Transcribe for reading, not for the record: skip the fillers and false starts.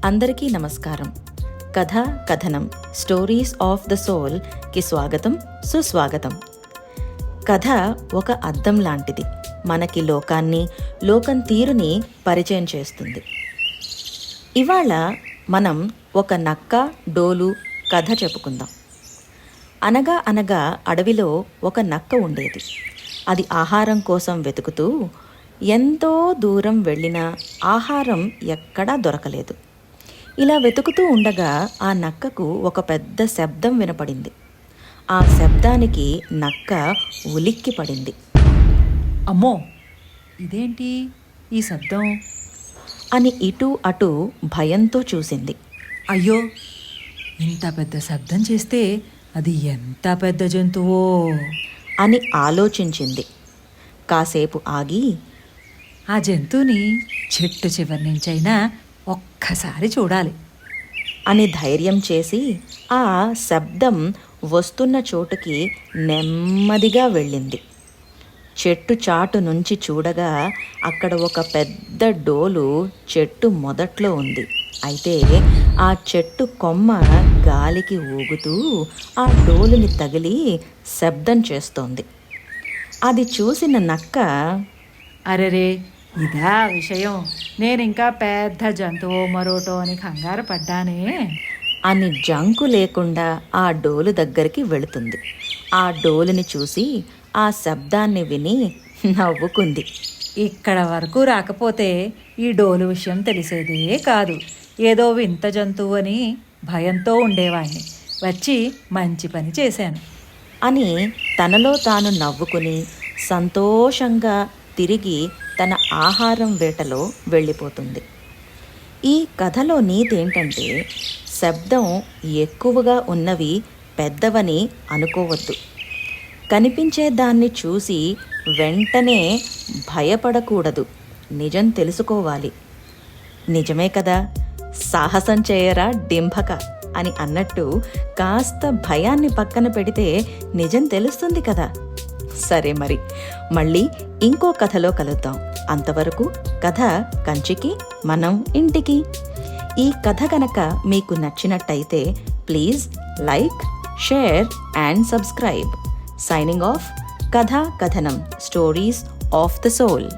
అందరికీ నమస్కారం. కథ కథనం స్టోరీస్ ఆఫ్ ద సోల్కి స్వాగతం, సుస్వాగతం. కథ ఒక అద్దం లాంటిది. మనకి లోకాన్ని, లోకం తీరుని పరిచయం చేస్తుంది. ఇవాళ మనం ఒక నక్క డోలు కథ చెప్పుకుందాం. అనగా అనగా అడవిలో ఒక నక్క ఉండేది. అది ఆహారం కోసం వెతుకుతూ ఎంతో దూరం వెళ్ళినా ఆహారం ఎక్కడా దొరకలేదు. ఇలా వెతుకుతూ ఉండగా ఆ నక్కకు ఒక పెద్ద శబ్దం వినపడింది. ఆ శబ్దానికి నక్క ఉలిక్కి పడింది. అమ్మో, ఇదేంటి ఈ శబ్దం అని ఇటు అటు భయంతో చూసింది. అయ్యో, ఇంత పెద్ద శబ్దం చేస్తే అది ఎంత పెద్ద జంతువో అని ఆలోచించింది. కాసేపు ఆగి ఆ జంతువుని చెట్టు చివరి నుంచైనా ఒక్కసారి చూడాలి అని ధైర్యం చేసి ఆ శబ్దం వస్తున్న చోటుకి నెమ్మదిగా వెళ్ళింది. చెట్టు చాటు నుంచి చూడగా అక్కడ ఒక పెద్ద డోలు చెట్టు మొదట్లో ఉంది. అయితే ఆ చెట్టు కొమ్మ గాలికి ఊగుతూ ఆ డోలుని తగిలి శబ్దం చేస్తోంది. అది చూసిన నక్క, అరెరే, ఇదా విషయం, నేనింకా పెద్ద జంతువు మరోటో అని కంగారు పడ్డానే అని జంకు లేకుండా ఆ డోలు దగ్గరికి వెళుతుంది. ఆ డోలుని చూసి ఆ శబ్దాన్ని విని నవ్వుకుంది. ఇక్కడ వరకు రాకపోతే ఈ డోలు విషయం తెలిసేదే కాదు. ఏదో వింత జంతువు అని భయంతో ఉండేవాణ్ణి. వచ్చి మంచి పని చేశాను అని తనలో తాను నవ్వుకుని సంతోషంగా తిరిగి తన ఆహారం వేటలో వెళ్ళిపోతుంది. ఈ కథలో నీతి ఏంటంటే, శబ్దం ఎక్కువగా ఉన్నవి పెద్దవని అనుకోవద్దు. కనిపించే దాన్ని చూసి వెంటనే భయపడకూడదు. నిజం తెలుసుకోవాలి. నిజమే కదా, సాహసం చేయరా డింభక అని అన్నట్టు కాస్త భయాన్ని పక్కన పెడితే నిజం తెలుస్తుంది కదా. సరే మరి, మళ్ళీ ఇంకో కథలో కలుద్దాం. అంతవరకు కథ కంచికి, మనం ఇంటికి. ఈ కథ కనుక మీకు నచ్చినట్టయితే please like, share and subscribe. Signing off. కథ కథనం స్టోరీస్ ఆఫ్ ద సోల్.